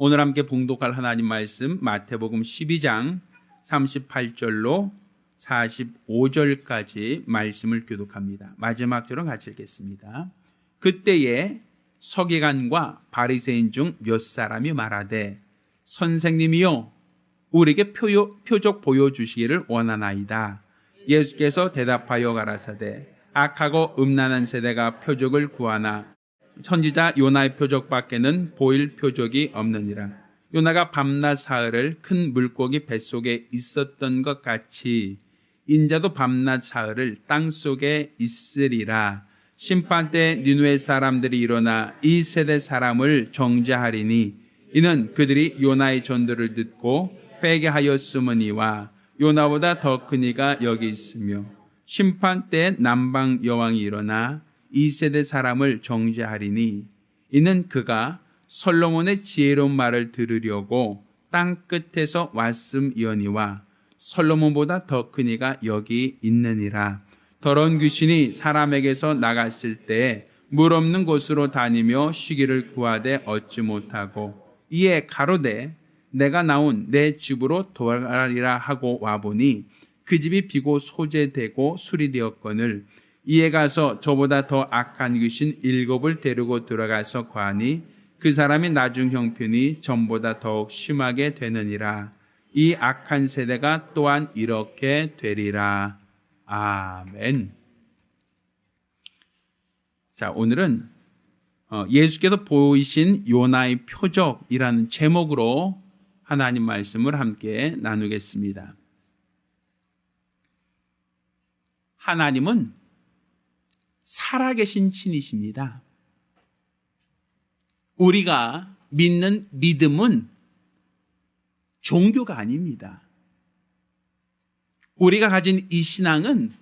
오늘 함께 봉독할 하나님 말씀 마태복음 12장 38절로 45절까지 말씀을 교독합니다. 마지막 절은 같이 읽겠습니다. 그때에 서기관과 바리새인 중 몇 사람이 말하되 선생님이여 우리에게 표적 보여주시기를 원하나이다. 예수께서 대답하여 가라사대 악하고 음란한 세대가 표적을 구하나 선지자 요나의 표적밖에는 보일 표적이 없느니라. 요나가 밤낮 사흘을 큰 물고기 뱃속에 있었던 것 같이 인자도 밤낮 사흘을 땅속에 있으리라. 심판때 니느웨 사람들이 일어나 이 세대 사람을 정죄하리니 이는 그들이 요나의 전도를 듣고 회개하였음이니와 요나보다 더 큰 이가 여기 있으며 심판때 남방 여왕이 일어나 이 세대 사람을 정죄하리니 이는 그가 솔로몬의 지혜로운 말을 들으려고 땅 끝에서 왔음이오니와 솔로몬보다 더 큰 이가 여기 있느니라. 더러운 귀신이 사람에게서 나갔을 때 물 없는 곳으로 다니며 쉬기를 구하되 얻지 못하고 이에 가로되 내가 나온 내 집으로 돌아가리라 하고 와보니 그 집이 비고 소재되고 수리되었거늘 이에 가서 저보다 더 악한 귀신 7을 데리고 들어가서 거하니 그 사람이 나중 형편이 전보다 더욱 심하게 되느니라. 이 악한 세대가 또한 이렇게 되리라. 아멘. 자, 오늘은 예수께서 보이신 요나의 표적이라는 제목으로 하나님 말씀을 함께 나누겠습니다. 하나님은 살아계신 신이십니다. 우리가 믿는 믿음은 종교가 아닙니다. 우리가 가진 이 신앙은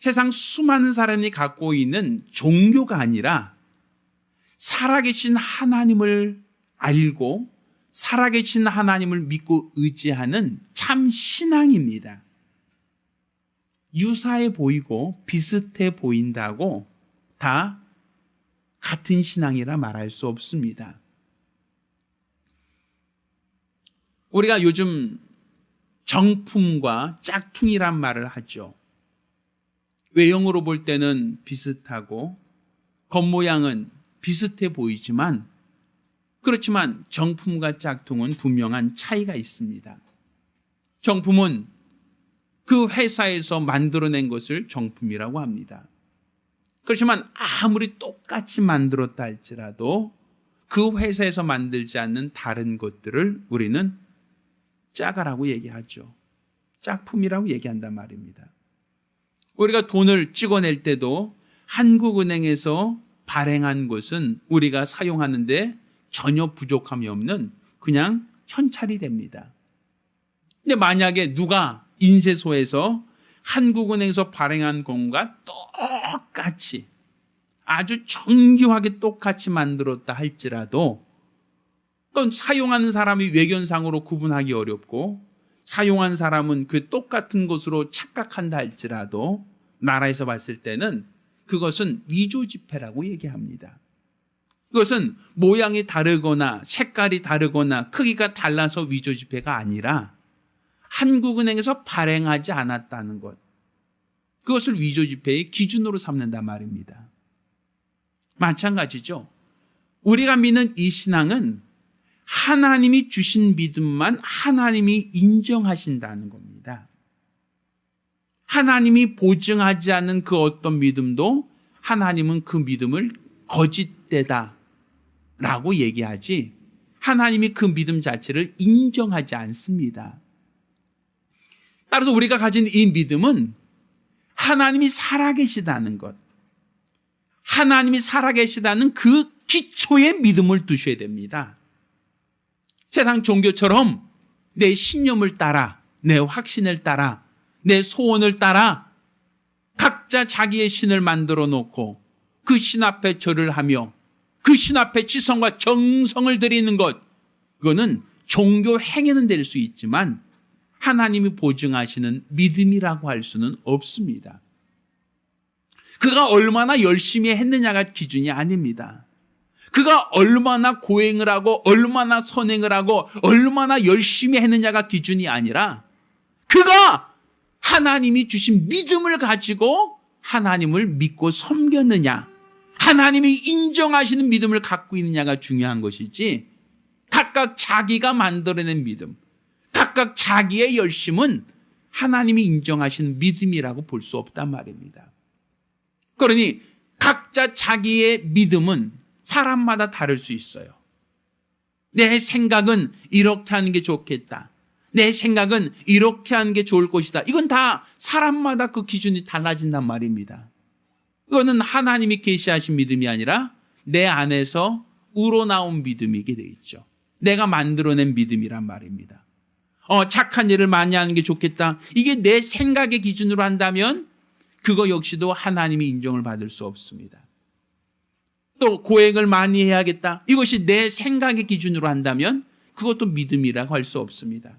세상 수많은 사람이 갖고 있는 종교가 아니라 살아계신 하나님을 알고 살아계신 하나님을 믿고 의지하는 참 신앙입니다. 유사해 보이고 비슷해 보인다고 다 같은 신앙이라 말할 수 없습니다. 우리가 요즘 정품과 짝퉁이란 말을 하죠. 외형으로 볼 때는 비슷하고 겉모양은 비슷해 보이지만 그렇지만 정품과 짝퉁은 분명한 차이가 있습니다. 정품은 그 회사에서 만들어낸 것을 정품이라고 합니다. 그렇지만 아무리 똑같이 만들었다 할지라도 그 회사에서 만들지 않는 다른 것들을 우리는 짜가라고 얘기하죠. 짝품이라고 얘기한단 말입니다. 우리가 돈을 찍어낼 때도 한국은행에서 발행한 것은 우리가 사용하는데 전혀 부족함이 없는 그냥 현찰이 됩니다. 근데 만약에 누가 인쇄소에서 한국은행에서 발행한 것과 똑같이 아주 정교하게 똑같이 만들었다 할지라도 또 사용하는 사람이 외견상으로 구분하기 어렵고 사용한 사람은 그 똑같은 것으로 착각한다 할지라도 나라에서 봤을 때는 그것은 위조지폐라고 얘기합니다. 그것은 모양이 다르거나 색깔이 다르거나 크기가 달라서 위조지폐가 아니라 한국은행에서 발행하지 않았다는 것, 그것을 위조지폐의 기준으로 삼는단 말입니다. 마찬가지죠. 우리가 믿는 이 신앙은 하나님이 주신 믿음만 하나님이 인정하신다는 겁니다. 하나님이 보증하지 않는 그 어떤 믿음도 하나님은 그 믿음을 거짓되다 라고 얘기하지 하나님이 그 믿음 자체를 인정하지 않습니다. 따라서 우리가 가진 이 믿음은 하나님이 살아계시다는 것, 하나님이 살아계시다는 그 기초의 믿음을 두셔야 됩니다. 세상 종교처럼 내 신념을 따라, 내 확신을 따라, 내 소원을 따라 각자 자기의 신을 만들어 놓고 그 신 앞에 절을 하며 그 신 앞에 지성과 정성을 드리는 것, 그거는 종교 행위는 될 수 있지만 하나님이 보증하시는 믿음이라고 할 수는 없습니다. 그가 얼마나 열심히 했느냐가 기준이 아닙니다. 그가 얼마나 고행을 하고 얼마나 선행을 하고 얼마나 열심히 했느냐가 기준이 아니라 그가 하나님이 주신 믿음을 가지고 하나님을 믿고 섬겼느냐, 하나님이 인정하시는 믿음을 갖고 있느냐가 중요한 것이지, 각각 자기가 만들어낸 믿음, 각각 자기의 열심은 하나님이 인정하시는 믿음이라고 볼 수 없단 말입니다. 그러니 각자 자기의 믿음은 사람마다 다를 수 있어요. 내 생각은 이렇게 하는 게 좋겠다. 내 생각은 이렇게 하는 게 좋을 것이다. 이건 다 사람마다 그 기준이 달라진단 말입니다. 이거는 하나님이 계시하신 믿음이 아니라 내 안에서 우러나온 믿음이게 되어 있죠. 내가 만들어낸 믿음이란 말입니다. 착한 일을 많이 하는 게 좋겠다. 이게 내 생각의 기준으로 한다면 그거 역시도 하나님이 인정을 받을 수 없습니다. 또 고행을 많이 해야겠다. 이것이 내 생각의 기준으로 한다면 그것도 믿음이라고 할 수 없습니다.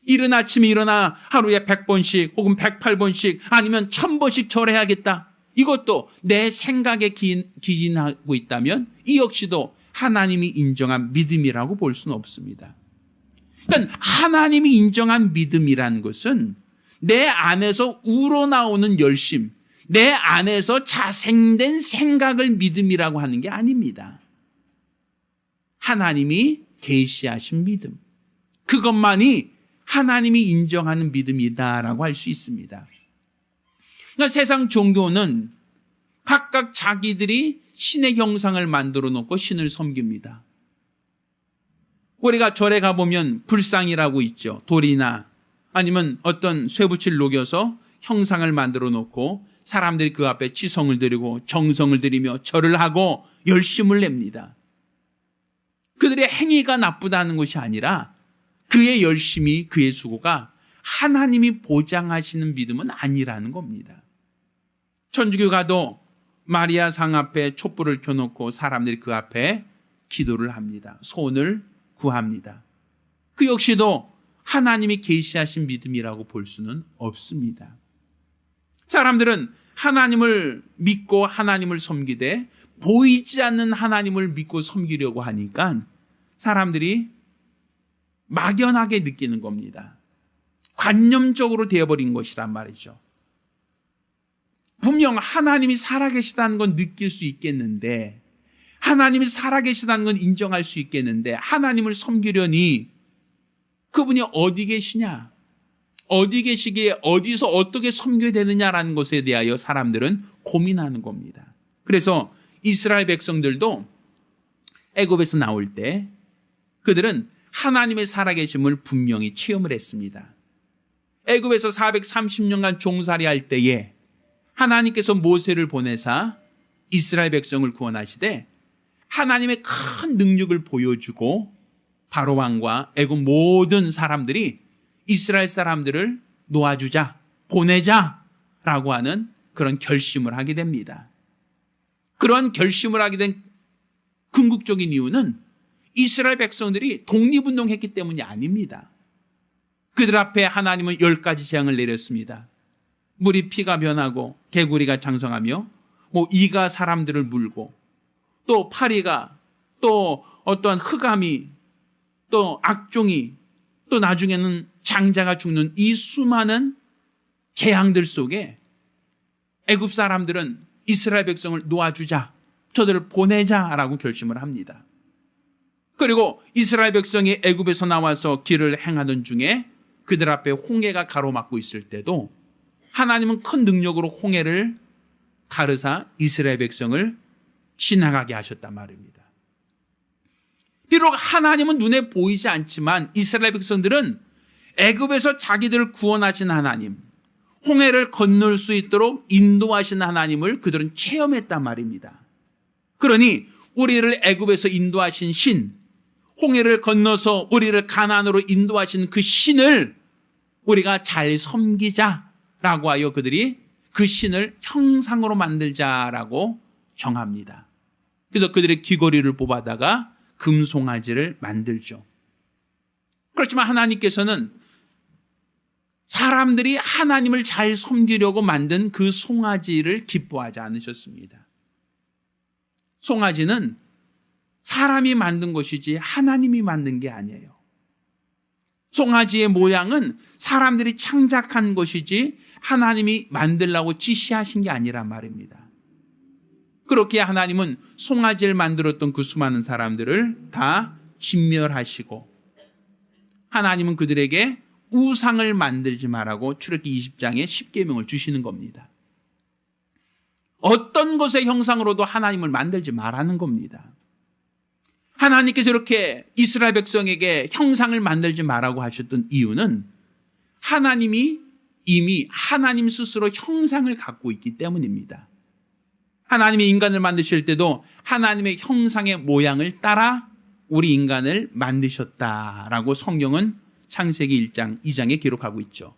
이른 아침에 일어나 하루에 100번씩 혹은 108번씩 아니면 1000번씩 절해야겠다. 이것도 내 생각에 기인하고 있다면 이 역시도 하나님이 인정한 믿음이라고 볼 수는 없습니다. 그러니까 하나님이 인정한 믿음이라는 것은 내 안에서 우러나오는 열심, 내 안에서 자생된 생각을 믿음이라고 하는 게 아닙니다. 하나님이 계시하신 믿음, 그것만이 하나님이 인정하는 믿음이다라고 할 수 있습니다. 그러니까 세상 종교는 각각 자기들이 신의 형상을 만들어 놓고 신을 섬깁니다. 우리가 절에 가보면 불상이라고 있죠. 돌이나 아니면 어떤 쇠붙이를 녹여서 형상을 만들어 놓고 사람들이 그 앞에 치성을 드리고 정성을 들이며 절을 하고 열심을 냅니다. 그들의 행위가 나쁘다는 것이 아니라 그의 열심이, 그의 수고가 하나님이 보장하시는 믿음은 아니라는 겁니다. 천주교 가도 마리아 상 앞에 촛불을 켜놓고 사람들이 그 앞에 기도를 합니다. 소원을 구합니다. 그 역시도 하나님이 계시하신 믿음이라고 볼 수는 없습니다. 사람들은 하나님을 믿고 하나님을 섬기되 보이지 않는 하나님을 믿고 섬기려고 하니까 사람들이 막연하게 느끼는 겁니다. 관념적으로 되어버린 것이란 말이죠. 분명 하나님이 살아계시다는 건 느낄 수 있겠는데, 하나님이 살아계시다는 건 인정할 수 있겠는데, 하나님을 섬기려니 그분이 어디 계시냐, 어디 계시기에 어디서 어떻게 섬겨야 되느냐라는 것에 대하여 사람들은 고민하는 겁니다. 그래서 이스라엘 백성들도 애굽에서 나올 때 그들은 하나님의 살아계심을 분명히 체험을 했습니다. 애굽에서 430년간 종살이할 때에 하나님께서 모세를 보내사 이스라엘 백성을 구원하시되 하나님의 큰 능력을 보여주고 바로 왕과 애굽 모든 사람들이 이스라엘 사람들을 놓아주자, 보내자라고 하는 그런 결심을 하게 됩니다. 그런 결심을 하게 된 궁극적인 이유는 이스라엘 백성들이 독립운동했기 때문이 아닙니다. 그들 앞에 하나님은 10가지 재앙을 내렸습니다. 물이 피가 변하고 개구리가 장성하며 이가 사람들을 물고 또 파리가 또 어떠한 흑암이 또 악종이 또 나중에는 장자가 죽는 이 수많은 재앙들 속에 애굽 사람들은 이스라엘 백성을 놓아주자, 저들을 보내자라고 결심을 합니다. 그리고 이스라엘 백성이 애굽에서 나와서 길을 행하던 중에 그들 앞에 홍해가 가로막고 있을 때도 하나님은 큰 능력으로 홍해를 가르사 이스라엘 백성을 지나가게 하셨단 말입니다. 비록 하나님은 눈에 보이지 않지만 이스라엘 백성들은 애굽에서 자기들을 구원하신 하나님, 홍해를 건널 수 있도록 인도하신 하나님을 그들은 체험했단 말입니다. 그러니 우리를 애굽에서 인도하신 신, 홍해를 건너서 우리를 가나안으로 인도하신 그 신을 우리가 잘 섬기자라고 하여 그들이 그 신을 형상으로 만들자라고 정합니다. 그래서 그들의 귀걸이를 뽑아다가 금송아지를 만들죠. 그렇지만 하나님께서는 사람들이 하나님을 잘 섬기려고 만든 그 송아지를 기뻐하지 않으셨습니다. 송아지는 사람이 만든 것이지 하나님이 만든 게 아니에요. 송아지의 모양은 사람들이 창작한 것이지 하나님이 만들라고 지시하신 게 아니란 말입니다. 그렇게 하나님은 송아지를 만들었던 그 수많은 사람들을 다 진멸하시고 하나님은 그들에게 우상을 만들지 말라고 출애굽기 20장에 10계명을 주시는 겁니다. 어떤 것의 형상으로도 하나님을 만들지 말라는 겁니다. 하나님께서 이렇게 이스라엘 백성에게 형상을 만들지 말라고 하셨던 이유는 하나님이 이미 하나님 스스로 형상을 갖고 있기 때문입니다. 하나님이 인간을 만드실 때도 하나님의 형상의 모양을 따라 우리 인간을 만드셨다라고 성경은 창세기 1장, 2장에 기록하고 있죠.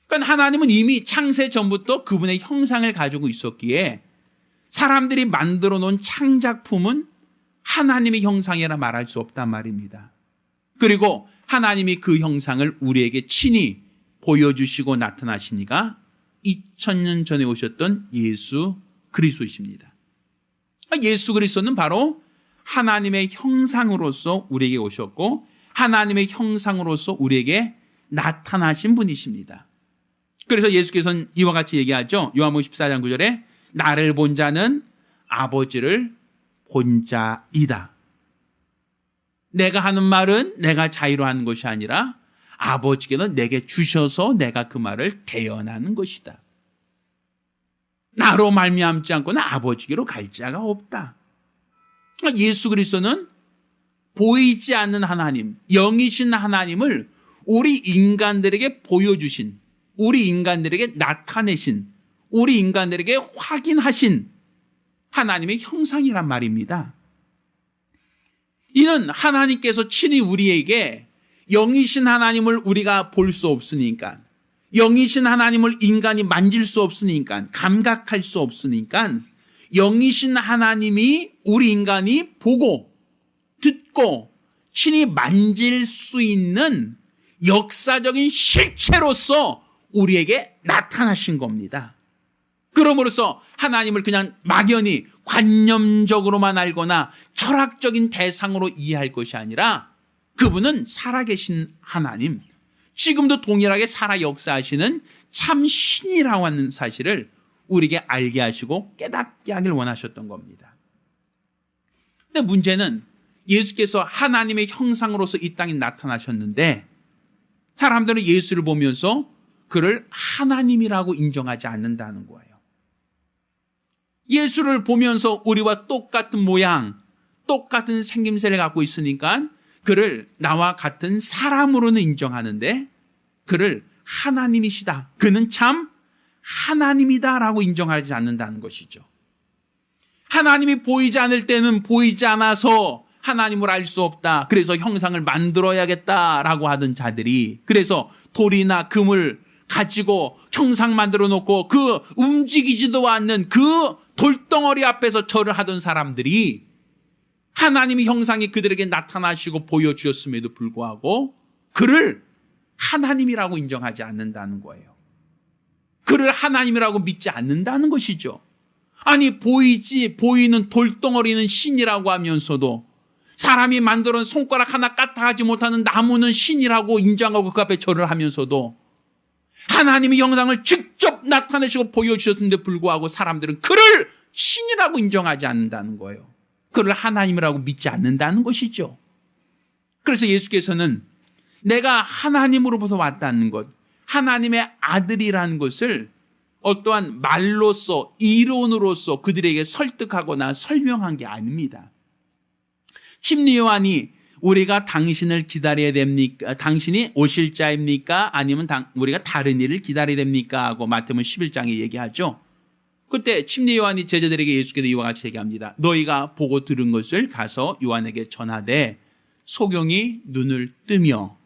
그러니까 하나님은 이미 창세 전부터 그분의 형상을 가지고 있었기에 사람들이 만들어 놓은 창작품은 하나님의 형상이라 말할 수 없단 말입니다. 그리고 하나님이 그 형상을 우리에게 친히 보여주시고 나타나시니까 2000년 전에 오셨던 예수 그리스도이십니다. 예수 그리스도는 바로 하나님의 형상으로서 우리에게 오셨고 하나님의 형상으로서 우리에게 나타나신 분이십니다. 그래서 예수께서는 이와 같이 얘기하죠. 요한복음 14장 9절에 나를 본 자는 아버지를 본 자이다. 내가 하는 말은 내가 자의로 하는 것이 아니라 아버지께서 내게 주셔서 내가 그 말을 대언하는 것이다. 나로 말미암지 않고는 아버지께로 갈 자가 없다. 예수 그리스도는 보이지 않는 하나님, 영이신 하나님을 우리 인간들에게 보여주신, 우리 인간들에게 나타내신, 우리 인간들에게 확인하신 하나님의 형상이란 말입니다. 이는 하나님께서 친히 우리에게 영이신 하나님을 우리가 볼 수 없으니까, 영이신 하나님을 인간이 만질 수 없으니까, 감각할 수 없으니까 영이신 하나님이 우리 인간이 보고 듣고 친히 만질 수 있는 역사적인 실체로서 우리에게 나타나신 겁니다. 그러므로서 하나님을 그냥 막연히 관념적으로만 알거나 철학적인 대상으로 이해할 것이 아니라 그분은 살아계신 하나님, 지금도 동일하게 살아 역사하시는 참 신이라고 하는 사실을 우리에게 알게 하시고 깨닫게 하길 원하셨던 겁니다. 근데 문제는 예수께서 하나님의 형상으로서 이 땅에 나타나셨는데 사람들은 예수를 보면서 그를 하나님이라고 인정하지 않는다는 거예요. 예수를 보면서 우리와 똑같은 모양, 똑같은 생김새를 갖고 있으니까 그를 나와 같은 사람으로는 인정하는데 그를 하나님이시다, 그는 참 하나님이다라고 인정하지 않는다는 것이죠. 하나님이 보이지 않을 때는 보이지 않아서 하나님을 알 수 없다, 그래서 형상을 만들어야겠다라고 하던 자들이, 그래서 돌이나 금을 가지고 형상 만들어 놓고 그 움직이지도 않는 그 돌덩어리 앞에서 절을 하던 사람들이 하나님의 형상이 그들에게 나타나시고 보여주셨음에도 불구하고 그를 하나님이라고 인정하지 않는다는 거예요. 그를 하나님이라고 믿지 않는다는 것이죠. 아니, 보이는 돌덩어리는 신이라고 하면서도 사람이 만들어 놓은 손가락 하나 까딱하지 못하는 나무는 신이라고 인정하고 그 앞에 절을 하면서도 하나님의 형상을 직접 나타내시고 보여주셨는데 불구하고 사람들은 그를 신이라고 인정하지 않는다는 거예요. 그를 하나님이라고 믿지 않는다는 것이죠. 그래서 예수께서는 내가 하나님으로부터 왔다는 것, 하나님의 아들이라는 것을 어떠한 말로서, 이론으로서 그들에게 설득하거나 설명한 게 아닙니다. 침례 요한이 우리가 당신을 기다려야 됩니까? 당신이 오실 자입니까? 아니면 우리가 다른 일을 기다려야 됩니까? 하고 마태복음 11장에 얘기하죠. 그때 침례 요한이 제자들에게 예수께서 이와 같이 얘기합니다. 너희가 보고 들은 것을 가서 요한에게 전하되 소경이 눈을 뜨며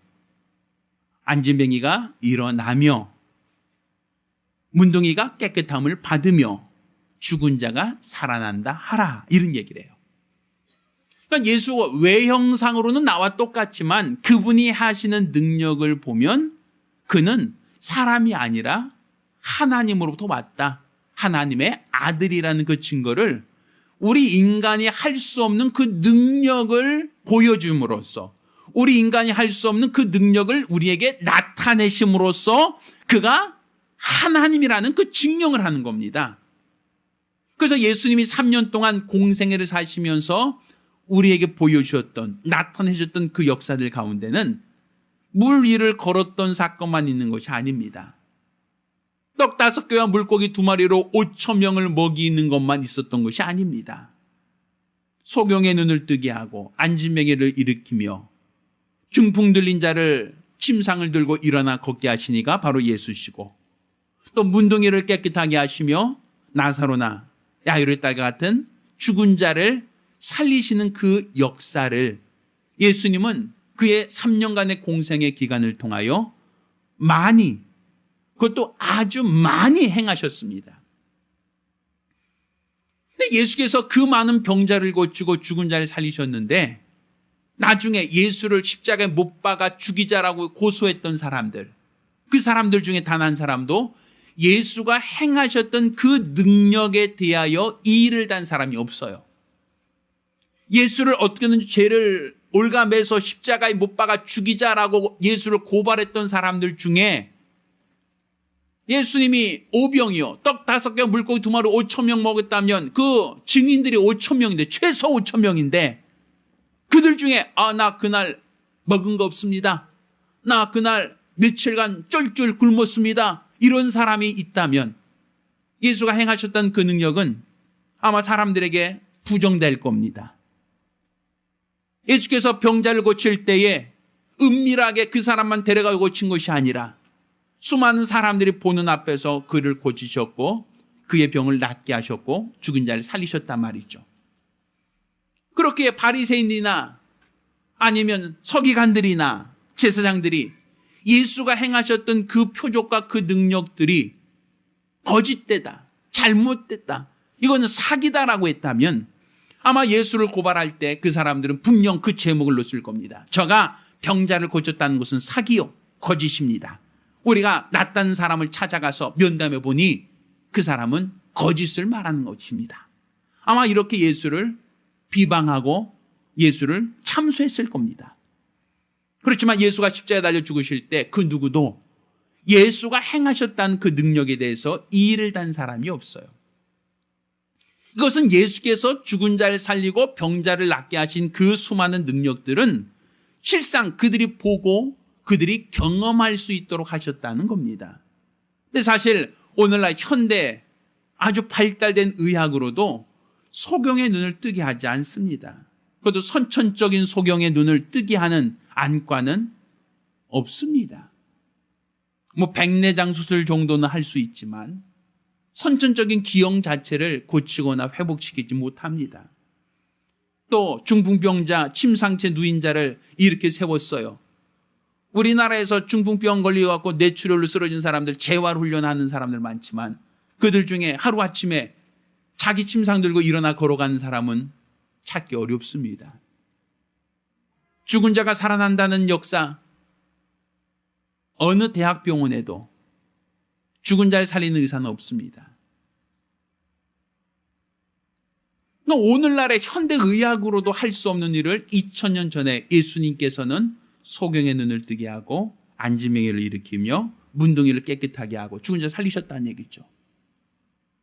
안진뱅이가 일어나며 문둥이가 깨끗함을 받으며 죽은 자가 살아난다 하라, 이런 얘기를 해요. 그러니까 예수가 외형상으로는 나와 똑같지만 그분이 하시는 능력을 보면 그는 사람이 아니라 하나님으로부터 왔다, 하나님의 아들이라는 그 증거를 우리 인간이 할 수 없는 그 능력을 보여줌으로써, 우리 인간이 할 수 없는 그 능력을 우리에게 나타내심으로써 그가 하나님이라는 그 증명을 하는 겁니다. 그래서 예수님이 3년 동안 공생애를 사시면서 우리에게 보여주셨던, 나타내셨던 그 역사들 가운데는 물 위를 걸었던 사건만 있는 것이 아닙니다. 떡 5개와 물고기 2마리로 5천 명을 먹이는 것만 있었던 것이 아닙니다. 소경의 눈을 뜨게 하고 안진뱅이를 일으키며 중풍 들린 자를 침상을 들고 일어나 걷게 하시니가 바로 예수시고, 또 문둥이를 깨끗하게 하시며 나사로나 야이로의 딸과 같은 죽은 자를 살리시는 그 역사를 예수님은 그의 3년간의 공생의 기간을 통하여 많이, 그것도 아주 많이 행하셨습니다. 근데 예수께서 그 많은 병자를 고치고 죽은 자를 살리셨는데 나중에 예수를 십자가에 못 박아 죽이자라고 고소했던 사람들, 그 사람들 중에 단 한 사람도 예수가 행하셨던 그 능력에 대하여 이의를 단 사람이 없어요. 예수를 어떻게든 죄를 올가매서 십자가에 못 박아 죽이자라고 예수를 고발했던 사람들 중에 예수님이 오병이요, 떡 5개 물고기 2마리 5천 명 먹었다면 그 증인들이 5천 명인데, 최소 5천 명인데 그들 중에 나 그날 먹은 거 없습니다, 나 그날 며칠간 쫄쫄 굶었습니다, 이런 사람이 있다면 예수가 행하셨던 그 능력은 아마 사람들에게 부정될 겁니다. 예수께서 병자를 고칠 때에 은밀하게 그 사람만 데려가고 고친 것이 아니라 수많은 사람들이 보는 앞에서 그를 고치셨고 그의 병을 낫게 하셨고 죽은 자를 살리셨단 말이죠. 그렇게 바리새인이나 아니면 서기관들이나 제사장들이 예수가 행하셨던 그 표적과 그 능력들이 거짓되다, 잘못됐다, 이거는 사기다라고 했다면 아마 예수를 고발할 때 그 사람들은 분명 그 제목을 놓을 겁니다. 저가 병자를 고쳤다는 것은 사기요, 거짓입니다. 우리가 낫다는 사람을 찾아가서 면담해 보니 그 사람은 거짓을 말하는 것입니다. 아마 이렇게 예수를 비방하고 예수를 참수했을 겁니다. 그렇지만 예수가 십자가에 달려 죽으실 때 그 누구도 예수가 행하셨다는 그 능력에 대해서 이의를 단 사람이 없어요. 이것은 예수께서 죽은 자를 살리고 병자를 낫게 하신 그 수많은 능력들은 실상 그들이 보고 그들이 경험할 수 있도록 하셨다는 겁니다. 근데 사실 오늘날 현대 아주 발달된 의학으로도 소경의 눈을 뜨게 하지 않습니다. 그것도 선천적인 소경의 눈을 뜨게 하는 안과는 없습니다. 백내장 수술 정도는 할 수 있지만 선천적인 기형 자체를 고치거나 회복시키지 못합니다. 또 중풍병자, 침상체 누인자를 이렇게 세웠어요. 우리나라에서 중풍병 걸려갖고 뇌출혈로 쓰러진 사람들, 재활훈련하는 사람들 많지만 그들 중에 하루아침에 자기 침상 들고 일어나 걸어가는 사람은 찾기 어렵습니다. 죽은 자가 살아난다는 역사, 어느 대학병원에도 죽은 자를 살리는 의사는 없습니다. 오늘날의 현대의학으로도 할 수 없는 일을 2000년 전에 예수님께서는 소경의 눈을 뜨게 하고 안진뱅이를 일으키며 문둥이를 깨끗하게 하고 죽은 자 살리셨다는 얘기죠.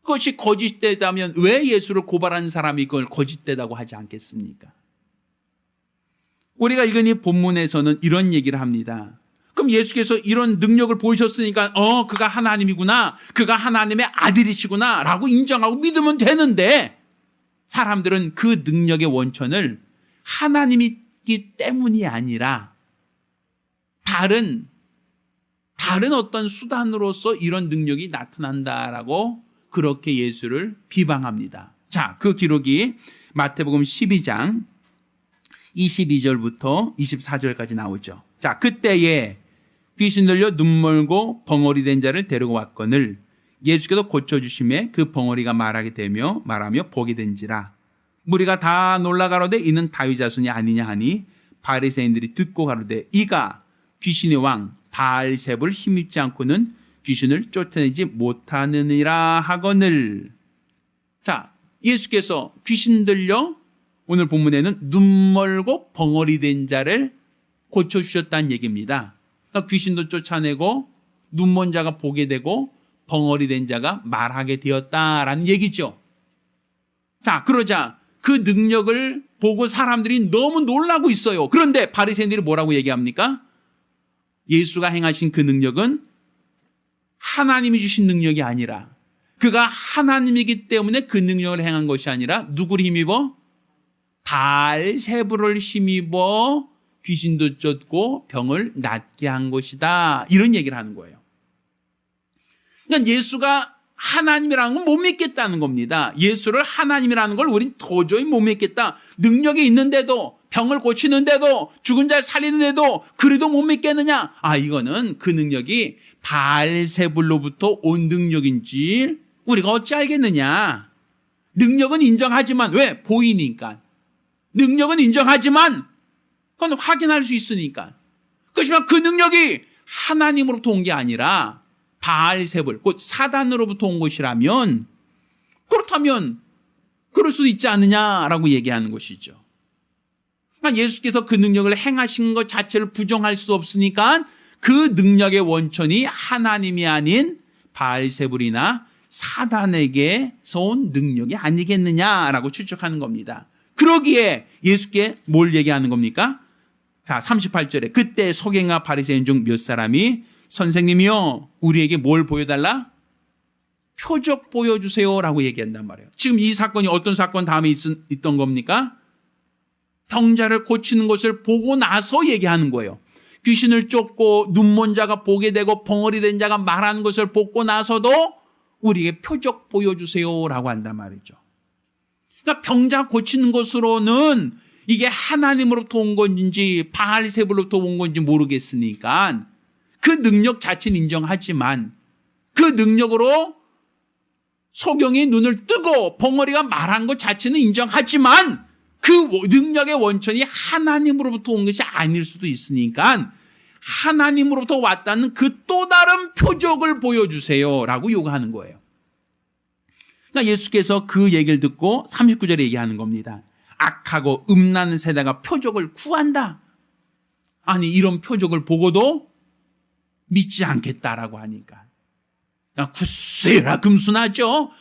그것이 거짓되다면 왜 예수를 고발하는 사람이 그걸 거짓되다고 하지 않겠습니까? 우리가 읽은 이 본문에서는 이런 얘기를 합니다. 그럼 예수께서 이런 능력을 보이셨으니까 그가 하나님이구나, 그가 하나님의 아들이시구나 라고 인정하고 믿으면 되는데 사람들은 그 능력의 원천을 하나님이기 때문이 아니라 다른 어떤 수단으로서 이런 능력이 나타난다라고 그렇게 예수를 비방합니다. 자, 그 기록이 마태복음 12장 22절부터 24절까지 나오죠. 자, 그때에 귀신 들려 눈멀고 벙어리 된 자를 데리고 왔거늘 예수께서 고쳐주심에 그 벙어리가 말하며 보게 된지라. 무리가 다 놀라 가로되 이는 다윗 자손이 아니냐 하니 바리새인들이 듣고 가로되 이가 귀신의 왕 바알셉을 힘입지 않고는 귀신을 쫓아내지 못하느니라 하거늘. 자, 예수께서 귀신 들려 오늘 본문에는 눈 멀고 벙어리 된 자를 고쳐주셨다는 얘기입니다. 그러니까 귀신도 쫓아내고 눈 먼 자가 보게 되고 벙어리 된 자가 말하게 되었다라는 얘기죠. 자, 그러자 그 능력을 보고 사람들이 너무 놀라고 있어요. 그런데 바리새인들이 뭐라고 얘기합니까? 예수가 행하신 그 능력은 하나님이 주신 능력이 아니라 그가 하나님이기 때문에 그 능력을 행한 것이 아니라 누구를 힘입어? 바알세불을 힘입어 귀신도 쫓고 병을 낫게 한 것이다. 이런 얘기를 하는 거예요. 그러니까 예수가 하나님이라는 건 못 믿겠다는 겁니다. 예수를 하나님이라는 걸 우린 도저히 못 믿겠다. 능력이 있는데도, 병을 고치는데도, 죽은 자를 살리는데도 그래도 못 믿겠느냐? 이거는 그 능력이 바알세불로부터 온 능력인지 우리가 어찌 알겠느냐? 능력은 인정하지만 왜? 보이니까. 능력은 인정하지만 그건 확인할 수 있으니까. 그렇지만 그 능력이 하나님으로부터 온 게 아니라 바알세불, 곧 사단으로부터 온 것이라면 그렇다면 그럴 수도 있지 않느냐라고 얘기하는 것이죠. 그러니까 예수께서 그 능력을 행하신 것 자체를 부정할 수 없으니까 그 능력의 원천이 하나님이 아닌 바알세불이나 사단에게서 온 능력이 아니겠느냐라고 추측하는 겁니다. 그러기에 예수께 뭘 얘기하는 겁니까? 자, 38절에 그때 서기관과 바리새인 중 몇 사람이 선생님이요, 우리에게 뭘 보여달라? 표적 보여주세요라고 얘기한단 말이에요. 지금 이 사건이 어떤 사건 다음에 있던 겁니까? 병자를 고치는 것을 보고 나서 얘기하는 거예요. 귀신을 쫓고 눈 먼 자가 보게 되고 벙어리 된 자가 말하는 것을 보고 나서도 우리에게 표적 보여주세요라고 한단 말이죠. 그러니까 병자 고치는 것으로는 이게 하나님으로부터 온 건지 바알세불로부터 온 건지 모르겠으니까 그 능력 자체는 인정하지만 그 능력으로 소경이 눈을 뜨고 벙어리가 말한 것 자체는 인정하지만 그 능력의 원천이 하나님으로부터 온 것이 아닐 수도 있으니까 하나님으로부터 왔다는 그 또 다른 표적을 보여주세요라고 요구하는 거예요. 그러니까 예수께서 그 얘기를 듣고 39절에 얘기하는 겁니다. 악하고 음란한 세대가 표적을 구한다. 아니 이런 표적을 보고도 믿지 않겠다라고 하니까 굳세라 금순하죠.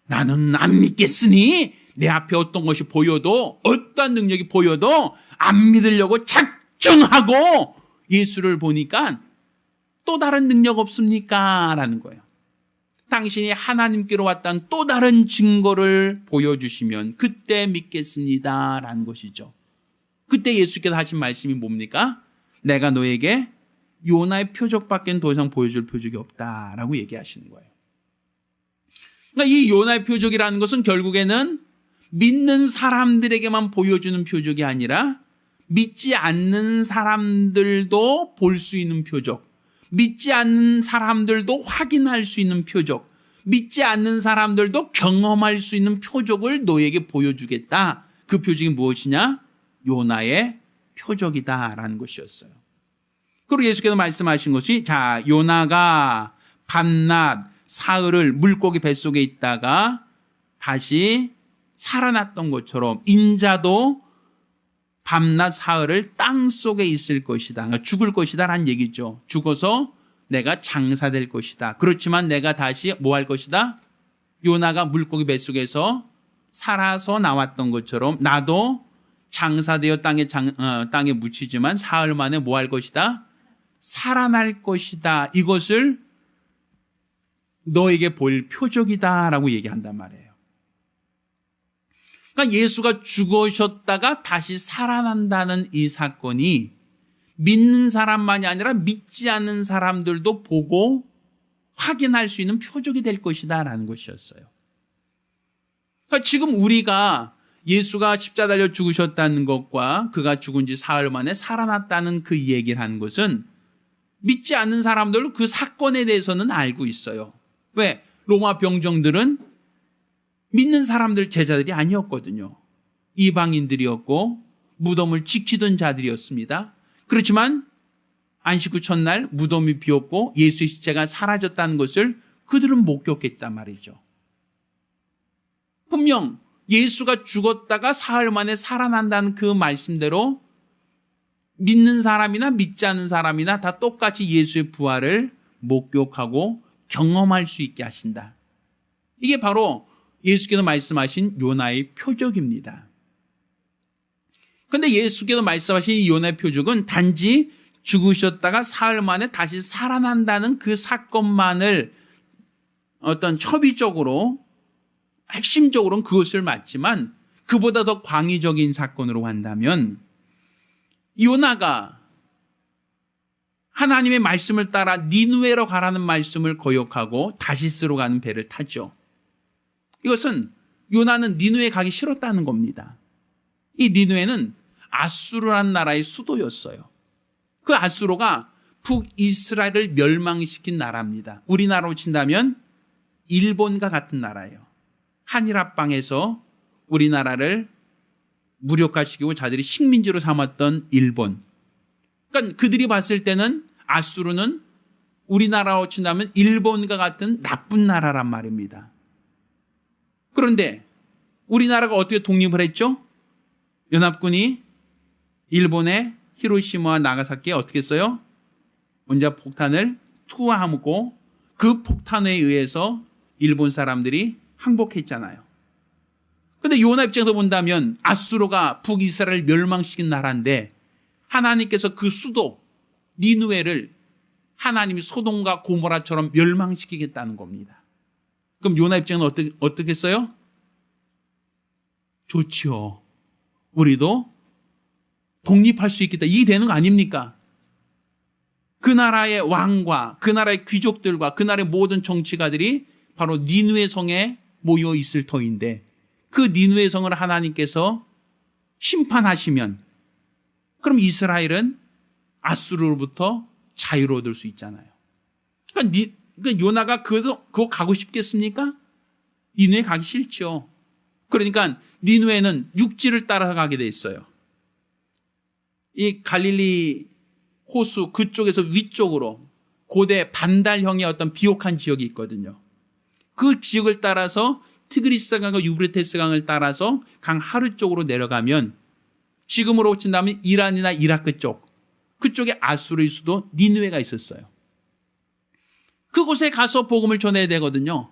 나는 안 믿겠으니 내 앞에 어떤 것이 보여도 어떤 능력이 보여도 안 믿으려고 작정하고 예수를 보니까 또 다른 능력 없습니까? 라는 거예요. 당신이 하나님께로 왔다는 또 다른 증거를 보여주시면 그때 믿겠습니다. 라는 것이죠. 그때 예수께서 하신 말씀이 뭡니까? 내가 너에게 요나의 표적밖에 더 이상 보여줄 표적이 없다라고 얘기하시는 거예요. 그러니까 이 요나의 표적이라는 것은 결국에는 믿는 사람들에게만 보여주는 표적이 아니라 믿지 않는 사람들도 볼 수 있는 표적, 믿지 않는 사람들도 확인할 수 있는 표적, 믿지 않는 사람들도 경험할 수 있는 표적을 너에게 보여주겠다. 그 표적이 무엇이냐? 요나의 표적이다라는 것이었어요. 그리고 예수께서 말씀하신 것이 자, 요나가 밤낮 사흘을 물고기 뱃속에 있다가 다시 살아났던 것처럼 인자도 밤낮 사흘을 땅 속에 있을 것이다. 그러니까 죽을 것이다 라는 얘기죠. 죽어서 내가 장사될 것이다. 그렇지만 내가 다시 뭐 할 것이다? 요나가 물고기 뱃속에서 살아서 나왔던 것처럼 나도 장사되어 땅에 묻히지만 사흘 만에 뭐 할 것이다? 살아날 것이다. 이것을 너에게 볼 표적이다라고 얘기한단 말이에요. 그러니까 예수가 죽으셨다가 다시 살아난다는 이 사건이 믿는 사람만이 아니라 믿지 않는 사람들도 보고 확인할 수 있는 표적이 될 것이다라는 것이었어요. 그러니까 지금 우리가 예수가 십자가 달려 죽으셨다는 것과 그가 죽은 지 사흘 만에 살아났다는 그 얘기를 하는 것은 믿지 않는 사람들도 그 사건에 대해서는 알고 있어요. 왜? 로마 병정들은 믿는 사람들 제자들이 아니었거든요. 이방인들이었고 무덤을 지키던 자들이었습니다. 그렇지만 안식 후 첫날 무덤이 비었고 예수의 시체가 사라졌다는 것을 그들은 목격했단 말이죠. 분명 예수가 죽었다가 사흘 만에 살아난다는 그 말씀대로 믿는 사람이나 믿지 않는 사람이나 다 똑같이 예수의 부활을 목격하고 경험할 수 있게 하신다. 이게 바로 예수께서 말씀하신 요나의 표적입니다. 그런데 예수께서 말씀하신 이 요나의 표적은 단지 죽으셨다가 사흘 만에 다시 살아난다는 그 사건만을 어떤 첩의적으로 핵심적으로는 그것을 맞지만 그보다 더 광의적인 사건으로 한다면 요나가 하나님의 말씀을 따라 니느웨로 가라는 말씀을 거역하고 다시스로 가는 배를 타죠. 이것은 요나는 니느웨 가기 싫었다는 겁니다. 이 니느웨는 아수르라는 나라의 수도였어요. 그 아수르가 북이스라엘을 멸망시킨 나라입니다. 우리나라로 친다면 일본과 같은 나라예요. 한일 합방에서 우리나라를 무력화시키고 자들이 식민지로 삼았던 일본. 그러니까 그들이 봤을 때는 아수르는 우리나라로 친다면 일본과 같은 나쁜 나라란 말입니다. 그런데 우리나라가 어떻게 독립을 했죠? 연합군이 일본의 히로시마와 나가사키에 어떻게 했어요? 먼저 폭탄을 투하하고 그 폭탄에 의해서 일본 사람들이 항복했잖아요. 그런데 요나 입장에서 본다면 아수르가 북이스라엘을 멸망시킨 나라인데 하나님께서 그 수도 니느웨를 하나님이 소돔과 고모라처럼 멸망시키겠다는 겁니다. 그럼 요나 입장은 어떻게 했어요? 좋지요. 우리도 독립할 수 있겠다. 이게 되는 거 아닙니까? 그 나라의 왕과 그 나라의 귀족들과 그 나라의 모든 정치가들이 바로 니느웨 성에 모여 있을 터인데 그 니느웨 성을 하나님께서 심판하시면 그럼 이스라엘은 아수르로부터 자유를 얻을 수 있잖아요. 그러니까 요나가 그거 가고 싶겠습니까? 니느웨 가기 싫죠. 그러니까 니느웨는 육지를 따라서 가게 돼 있어요. 이 갈릴리 호수 그쪽에서 위쪽으로 고대 반달형의 어떤 비옥한 지역이 있거든요. 그 지역을 따라서 티그리스 강과 유브라테스 강을 따라서 강 하루 쪽으로 내려가면 지금으로 친다면 이란이나 이라크 쪽 그쪽에 아수르의 수도 니느웨가 있었어요. 그곳에 가서 복음을 전해야 되거든요.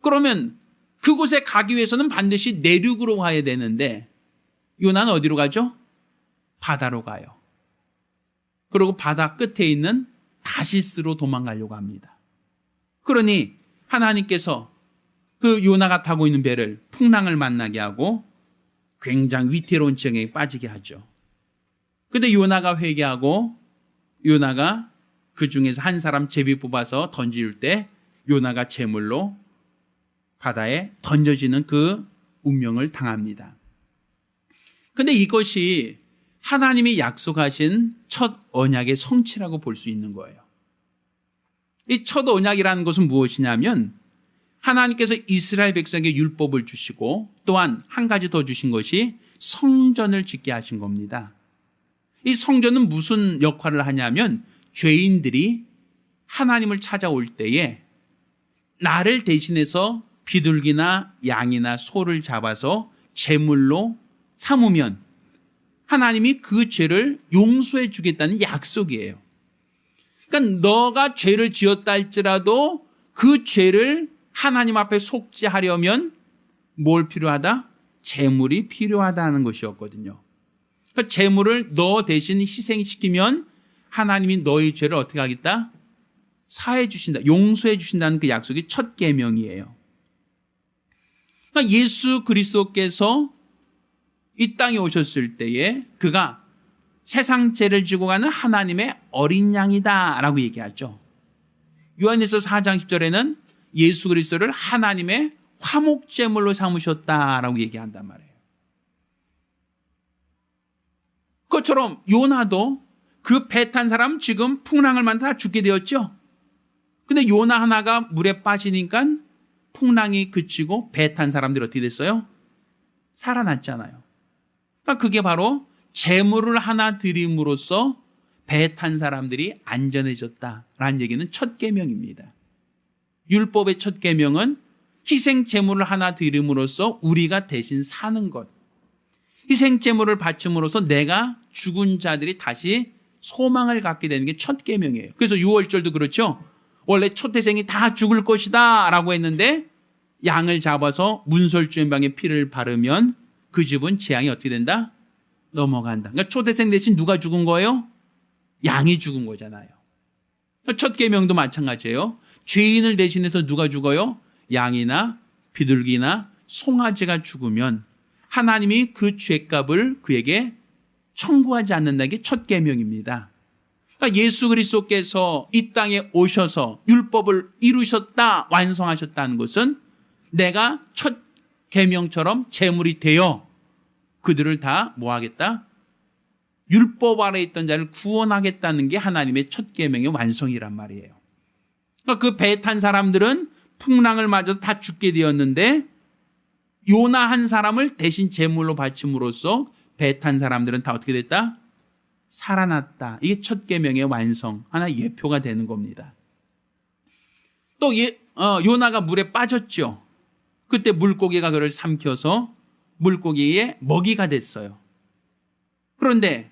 그러면 그곳에 가기 위해서는 반드시 내륙으로 가야 되는데 요나는 어디로 가죠? 바다로 가요. 그리고 바다 끝에 있는 다시스로 도망가려고 합니다. 그러니 하나님께서 그 요나가 타고 있는 배를 풍랑을 만나게 하고 굉장히 위태로운 지경에 빠지게 하죠. 그런데 요나가 회개하고 요나가 그 중에서 한 사람 제비 뽑아서 던질 때 요나가 제물로 바다에 던져지는 그 운명을 당합니다. 그런데 이것이 하나님이 약속하신 첫 언약의 성취라고 볼 수 있는 거예요. 이 첫 언약이라는 것은 무엇이냐면 하나님께서 이스라엘 백성에게 율법을 주시고 또한 한 가지 더 주신 것이 성전을 짓게 하신 겁니다. 이 성전은 무슨 역할을 하냐면 죄인들이 하나님을 찾아올 때에 나를 대신해서 비둘기나 양이나 소를 잡아서 제물로 삼으면 하나님이 그 죄를 용서해 주겠다는 약속이에요. 그러니까 너가 죄를 지었다 할지라도 그 죄를 하나님 앞에 속죄하려면 뭘 필요하다? 제물이 필요하다는 것이었거든요. 그러니까 제물을 너 대신 희생시키면 하나님이 너의 죄를 어떻게 하겠다? 사해 주신다. 용서해 주신다는 그 약속이 첫 계명이에요. 그러니까 예수 그리스도께서 이 땅에 오셨을 때에 그가 세상 죄를 지고 가는 하나님의 어린 양이다라고 얘기하죠. 요한일서 4장 10절에는 예수 그리스도를 하나님의 화목제물로 삼으셨다라고 얘기한단 말이에요. 그것처럼 요나도 그 배 탄 사람 지금 풍랑을 만나 죽게 되었죠. 근데 요나 하나가 물에 빠지니까 풍랑이 그치고 배 탄 사람들이 어떻게 됐어요? 살아났잖아요. 그러니까 그게 바로 제물을 하나 드림으로써 배 탄 사람들이 안전해졌다라는 얘기는 첫 계명입니다. 율법의 첫 계명은 희생 제물을 하나 드림으로써 우리가 대신 사는 것. 희생 제물을 바침으로써 내가 죽은 자들이 다시 소망을 갖게 되는 게 첫 계명이에요. 그래서 6월절도 그렇죠. 원래 초태생이 다 죽을 것이다 라고 했는데 양을 잡아서 문설주연방에 피를 바르면 그 집은 재앙이 어떻게 된다? 넘어간다. 그러니까 초태생 대신 누가 죽은 거예요? 양이 죽은 거잖아요. 첫 계명도 마찬가지예요. 죄인을 대신해서 누가 죽어요? 양이나 비둘기나 송아지가 죽으면 하나님이 그 죄값을 그에게 청구하지 않는다는 게 첫 계명입니다. 그러니까 예수 그리스도께서 이 땅에 오셔서 율법을 이루셨다, 완성하셨다는 것은 내가 첫 계명처럼 제물이 되어 그들을 다 뭐 하겠다? 율법 아래 있던 자를 구원하겠다는 게 하나님의 첫 계명의 완성이란 말이에요. 그러니까 그 배 탄 사람들은 풍랑을 맞아서 다 죽게 되었는데 요나 한 사람을 대신 제물로 바침으로써 배 탄 사람들은 다 어떻게 됐다? 살아났다. 이게 첫 계명의 완성, 하나 예표가 되는 겁니다. 또 요나가 물에 빠졌죠. 그때 물고기가 그를 삼켜서 물고기의 먹이가 됐어요. 그런데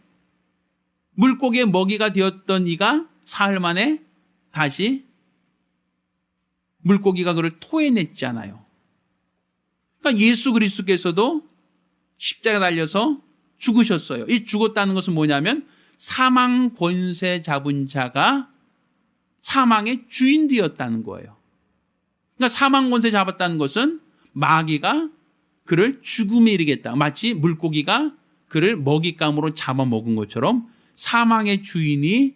물고기의 먹이가 되었던 이가 사흘 만에 다시 물고기가 그를 토해냈잖아요. 그러니까 예수 그리스도께서도 십자가 달려서 죽으셨어요. 이 죽었다는 것은 뭐냐면 사망 권세 잡은 자가 사망의 주인 되었다는 거예요. 그러니까 사망 권세 잡았다는 것은 마귀가 그를 죽음에 이르겠다. 마치 물고기가 그를 먹잇감으로 잡아먹은 것처럼 사망의 주인이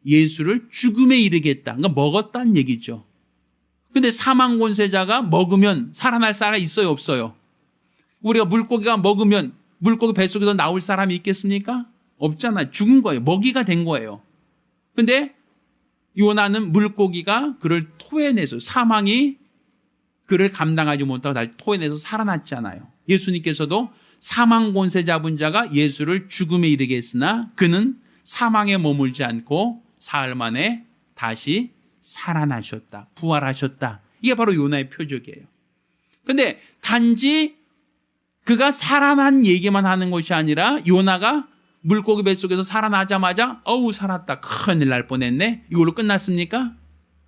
예수를 죽음에 이르겠다. 그러니까 먹었다는 얘기죠. 근데 사망 권세자가 먹으면 살아날 사람이 있어요, 없어요? 우리가 물고기가 먹으면 물고기 뱃속에서 나올 사람이 있겠습니까? 없잖아요. 죽은 거예요. 먹이가 된 거예요. 근데 요나는 물고기가 그를 토해내서 사망이 그를 감당하지 못하고 다시 토해내서 살아났잖아요. 예수님께서도 사망 권세 잡은 자가 예수를 죽음에 이르게 했으나 그는 사망에 머물지 않고 사흘 만에 다시 살아나셨다. 부활하셨다. 이게 바로 요나의 표적이에요. 근데 단지 그가 살아난 얘기만 하는 것이 아니라 요나가 물고기 뱃속에서 살아나자마자 어우 살았다. 큰일 날 뻔했네. 이걸로 끝났습니까?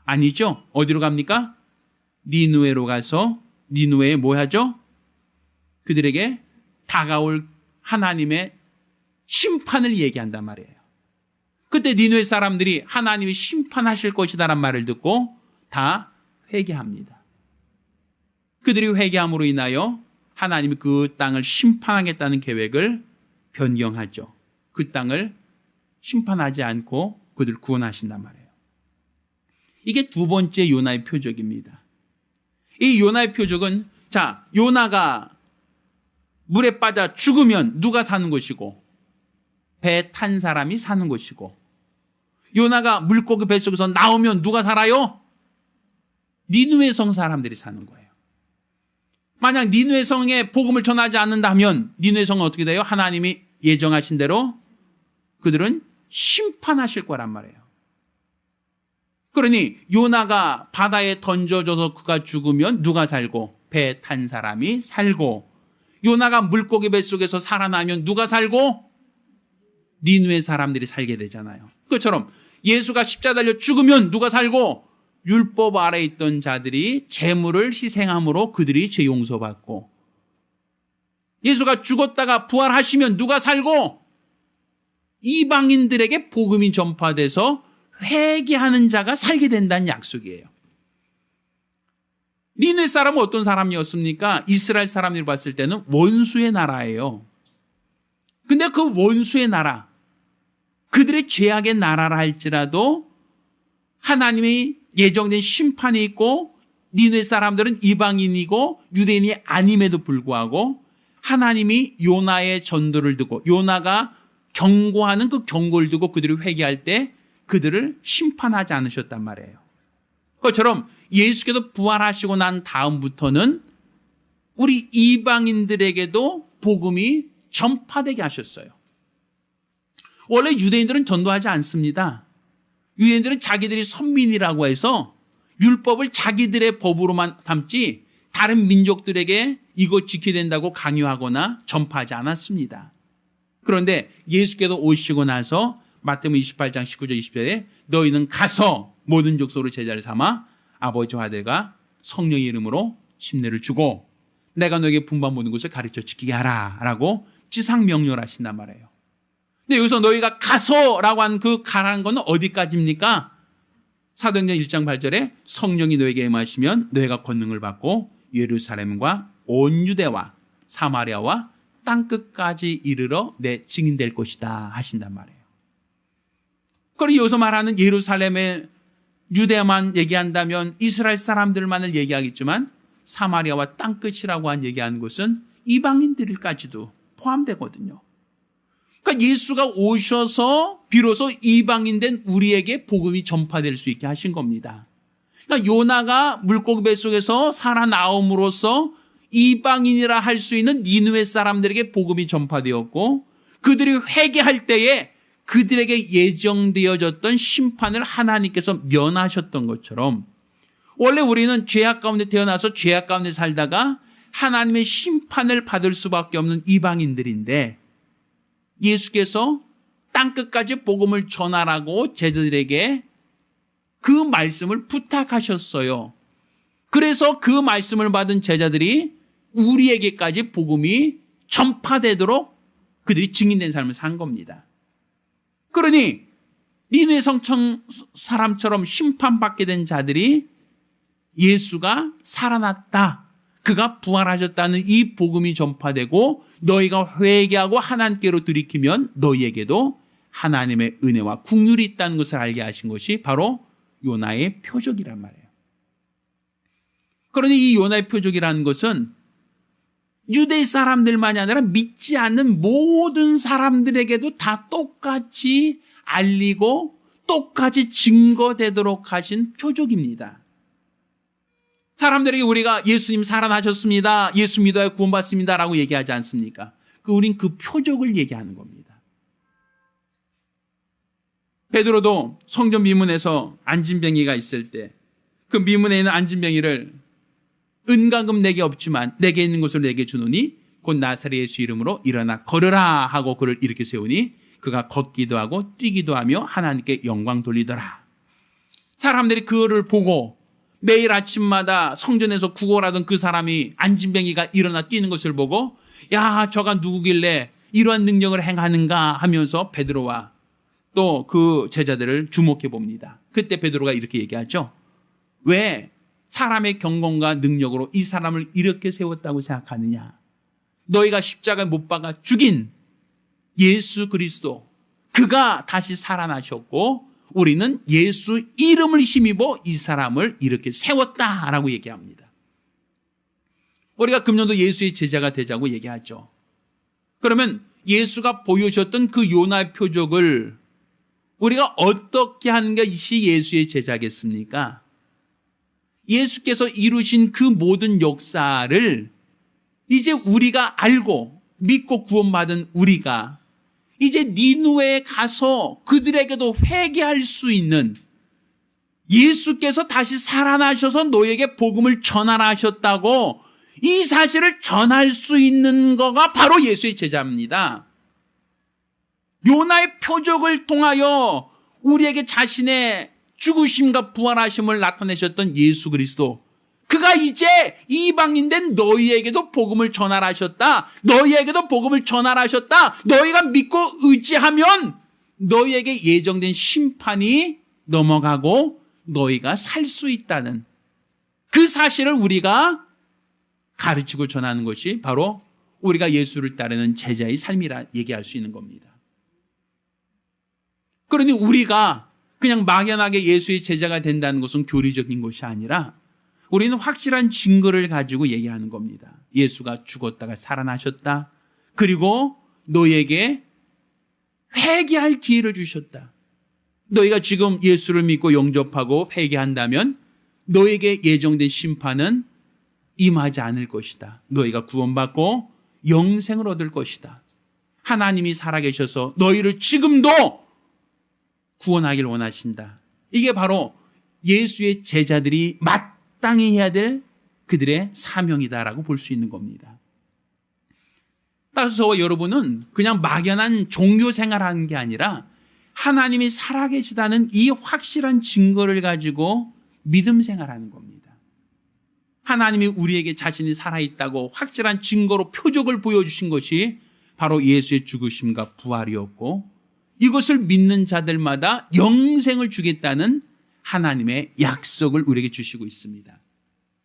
아니죠. 어디로 갑니까? 니누에로 가서 니누에에 뭐 하죠? 그들에게 다가올 하나님의 심판을 얘기한단 말이에요. 그때 니누에 사람들이 하나님이 심판하실 것이다란 말을 듣고 다 회개합니다. 그들이 회개함으로 인하여 하나님이 그 땅을 심판하겠다는 계획을 변경하죠. 그 땅을 심판하지 않고 그들을 구원하신단 말이에요. 이게 두 번째 요나의 표적입니다. 이 요나의 표적은 자, 요나가 물에 빠져 죽으면 누가 사는 것이고 배 탄 사람이 사는 것이고 요나가 물고기 뱃속에서 나오면 누가 살아요? 니누에 성 사람들이 사는 거예요. 만약 니누에 성에 복음을 전하지 않는다면 니누에 성은 어떻게 돼요? 하나님이 예정하신 대로 그들은 심판하실 거란 말이에요. 그러니 요나가 바다에 던져져서 그가 죽으면 누가 살고 배 탄 사람이 살고 요나가 물고기 뱃속에서 살아나면 누가 살고 니누에 사람들이 살게 되잖아요. 그것처럼 예수가 십자가 달려 죽으면 누가 살고 율법 아래 있던 자들이 제물을 희생함으로 그들이 죄 용서받고 예수가 죽었다가 부활하시면 누가 살고 이방인들에게 복음이 전파돼서 회개하는 자가 살게 된다는 약속이에요. 니느웨 사람은 어떤 사람이었습니까? 이스라엘 사람들이 봤을 때는 원수의 나라예요. 근데 그 원수의 나라, 그들의 죄악의 나라라 할지라도 하나님의 예정된 심판이 있고 니느웨 사람들은 이방인이고 유대인이 아님에도 불구하고 하나님이 요나의 전도를 듣고 요나가 경고하는 그 경고를 듣고 그들이 회개할 때 그들을 심판하지 않으셨단 말이에요. 그것처럼 예수께서 부활하시고 난 다음부터는 우리 이방인들에게도 복음이 전파되게 하셨어요. 원래 유대인들은 전도하지 않습니다. 유대인들은 자기들이 선민이라고 해서 율법을 자기들의 법으로만 담지 다른 민족들에게 이거 지켜야 된다고 강요하거나 전파하지 않았습니다. 그런데 예수께서 오시고 나서 마태복음 28장 19절 20절에 너희는 가서 모든 족속으로 제자를 삼아 아버지와 아들과 성령의 이름으로 침례를 주고 내가 너에게 분부한 모든 것을 가르쳐 지키게 하라 라고 지상명령을 하신단 말이에요. 근데 여기서 너희가 가서라고 한 그 가라는 건 어디까지입니까? 사도행전 1장 8절에 성령이 너에게 임하시면 너희가 권능을 받고 예루살렘과 온 유대와 사마리아와 땅끝까지 이르러 내 증인 될 것이다 하신단 말이에요. 그리고 여기서 말하는 예루살렘의 유대만 얘기한다면 이스라엘 사람들만을 얘기하겠지만 사마리아와 땅끝이라고 한 얘기하는 것은 이방인들까지도 포함되거든요. 그러니까 예수가 오셔서 비로소 이방인된 우리에게 복음이 전파될 수 있게 하신 겁니다. 그러니까 요나가 물고기 뱃속에서 살아나옴으로써 이방인이라 할 수 있는 니느웨 사람들에게 복음이 전파되었고 그들이 회개할 때에 그들에게 예정되어졌던 심판을 하나님께서 면하셨던 것처럼 원래 우리는 죄악 가운데 태어나서 죄악 가운데 살다가 하나님의 심판을 받을 수밖에 없는 이방인들인데 예수께서 땅끝까지 복음을 전하라고 제자들에게 그 말씀을 부탁하셨어요. 그래서 그 말씀을 받은 제자들이 우리에게까지 복음이 전파되도록 그들이 증인된 삶을 산 겁니다. 그러니 니느웨 성청 사람처럼 심판받게 된 자들이 예수가 살아났다, 그가 부활하셨다는 이 복음이 전파되고 너희가 회개하고 하나님께로 돌이키면 너희에게도 하나님의 은혜와 국률이 있다는 것을 알게 하신 것이 바로 요나의 표적이란 말이에요. 그러니 이 요나의 표적이라는 것은 유대 사람들만이 아니라 믿지 않는 모든 사람들에게도 다 똑같이 알리고 똑같이 증거되도록 하신 표적입니다. 사람들에게 우리가 예수님 살아나셨습니다, 예수 믿어야 구원받습니다 라고 얘기하지 않습니까? 우린 그 표적을 얘기하는 겁니다. 베드로도 성전 미문에서 안진뱅이가 있을 때 그 미문에 있는 안진뱅이를 은과금 내게 없지만 내게 있는 것을 내게 주노니 곧 나사렛 예수 이름으로 일어나 걸으라 하고 그를 일으켜 세우니 그가 걷기도 하고 뛰기도 하며 하나님께 영광 돌리더라. 사람들이 그를 보고 매일 아침마다 성전에서 구걸하던 그 사람이 안진뱅이가 일어나 뛰는 것을 보고 야, 저가 누구길래 이러한 능력을 행하는가 하면서 베드로와 또 그 제자들을 주목해 봅니다. 그때 베드로가 이렇게 얘기하죠. 왜 사람의 경건과 능력으로 이 사람을 이렇게 세웠다고 생각하느냐? 너희가 십자가에 못 박아 죽인 예수 그리스도, 그가 다시 살아나셨고 우리는 예수 이름을 힘입어 이 사람을 이렇게 세웠다라고 얘기합니다. 우리가 금년도 예수의 제자가 되자고 얘기하죠. 그러면 예수가 보여주셨던 그 요나의 표적을 우리가 어떻게 하는 것이 예수의 제자겠습니까? 예수께서 이루신 그 모든 역사를 이제 우리가 알고 믿고 구원받은 우리가 이제 니느웨에 가서 그들에게도 회개할 수 있는, 예수께서 다시 살아나셔서 너에게 복음을 전하라 하셨다고 이 사실을 전할 수 있는 거가 바로 예수의 제자입니다. 요나의 표적을 통하여 우리에게 자신의 죽으심과 부활하심을 나타내셨던 예수 그리스도, 그가 이제 이방인된 너희에게도 복음을 전하라 하셨다. 너희에게도 복음을 전하라 하셨다. 너희가 믿고 의지하면 너희에게 예정된 심판이 넘어가고 너희가 살 수 있다는 그 사실을 우리가 가르치고 전하는 것이 바로 우리가 예수를 따르는 제자의 삶이라 얘기할 수 있는 겁니다. 그러니 우리가 그냥 막연하게 예수의 제자가 된다는 것은 교리적인 것이 아니라 우리는 확실한 증거를 가지고 얘기하는 겁니다. 예수가 죽었다가 살아나셨다. 그리고 너에게 회개할 기회를 주셨다. 너희가 지금 예수를 믿고 영접하고 회개한다면 너에게 예정된 심판은 임하지 않을 것이다. 너희가 구원받고 영생을 얻을 것이다. 하나님이 살아계셔서 너희를 지금도 구원하길 원하신다. 이게 바로 예수의 제자들이 마땅히 해야 될 그들의 사명이다라고 볼 수 있는 겁니다. 따라서 저와 여러분은 그냥 막연한 종교 생활하는 게 아니라 하나님이 살아계시다는 이 확실한 증거를 가지고 믿음 생활하는 겁니다. 하나님이 우리에게 자신이 살아있다고 확실한 증거로 표적을 보여주신 것이 바로 예수의 죽으심과 부활이었고, 이것을 믿는 자들마다 영생을 주겠다는 하나님의 약속을 우리에게 주시고 있습니다.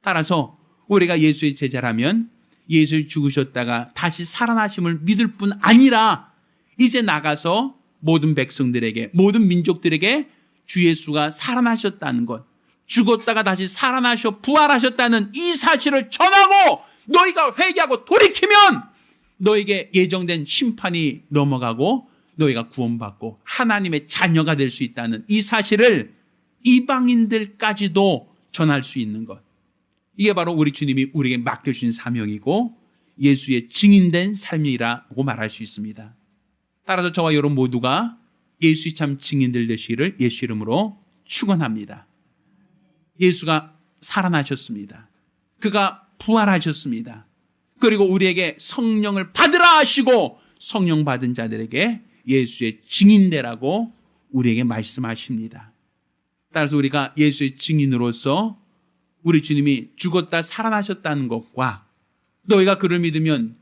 따라서 우리가 예수의 제자라면 예수 죽으셨다가 다시 살아나심을 믿을 뿐 아니라 이제 나가서 모든 백성들에게, 모든 민족들에게 주 예수가 살아나셨다는 것, 죽었다가 다시 살아나셔 부활하셨다는 이 사실을 전하고 너희가 회개하고 돌이키면 너에게 예정된 심판이 넘어가고 너희가 구원받고 하나님의 자녀가 될 수 있다는 이 사실을 이방인들까지도 전할 수 있는 것. 이게 바로 우리 주님이 우리에게 맡겨주신 사명이고 예수의 증인된 삶이라고 말할 수 있습니다. 따라서 저와 여러분 모두가 예수의 참 증인들 되시기를 예수 이름으로 축원합니다. 예수가 살아나셨습니다. 그가 부활하셨습니다. 그리고 우리에게 성령을 받으라 하시고 성령 받은 자들에게 예수의 증인되라고 우리에게 말씀하십니다. 따라서 우리가 예수의 증인으로서 우리 주님이 죽었다 살아나셨다는 것과 너희가 그를 믿으면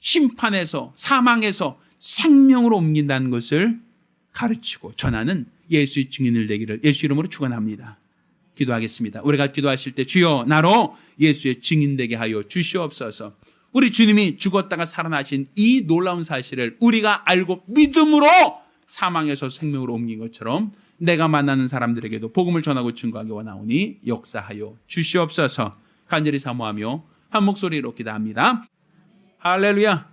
심판에서 사망에서 생명으로 옮긴다는 것을 가르치고 전하는 예수의 증인을 되기를 예수 이름으로 축원합니다. 기도하겠습니다. 우리가 기도하실 때 주여 나로 예수의 증인되게 하여 주시옵소서. 우리 주님이 죽었다가 살아나신 이 놀라운 사실을 우리가 알고 믿음으로 사망에서 생명으로 옮긴 것처럼 내가 만나는 사람들에게도 복음을 전하고 증거하기 원하오니 역사하여 주시옵소서. 간절히 사모하며 한 목소리로 기도합니다. 할렐루야.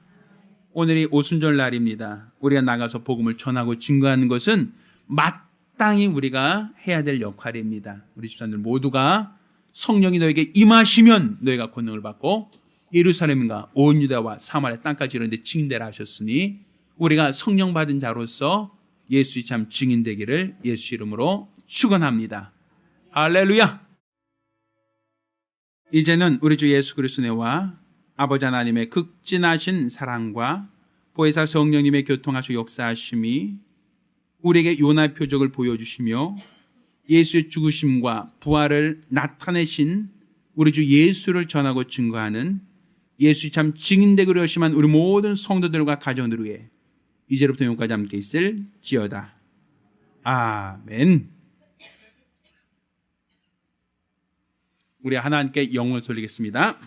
오늘이 오순절 날입니다. 우리가 나가서 복음을 전하고 증거하는 것은 마땅히 우리가 해야 될 역할입니다. 우리 집사님들 모두가 성령이 너에게 임하시면 너희가 권능을 받고 예루살렘과 온 유다와 사마리아 땅까지 이런 데 증인되라 하셨으니 우리가 성령 받은 자로서 예수의 참 증인되기를 예수 이름으로 축원합니다. 할렐루야. 이제는 우리 주 예수 그리스도와 아버지 하나님의 극진하신 사랑과 보혜사 성령님의 교통하시고 역사하심이 우리에게 요나의 표적을 보여주시며 예수의 죽으심과 부활을 나타내신 우리 주 예수를 전하고 증거하는 예수의 참 증인되기로 열심한 우리 모든 성도들과 가정들 위해 이제부터 영원까지 함께 있을지어다. 아멘. 우리 하나님께 영광을 돌리겠습니다.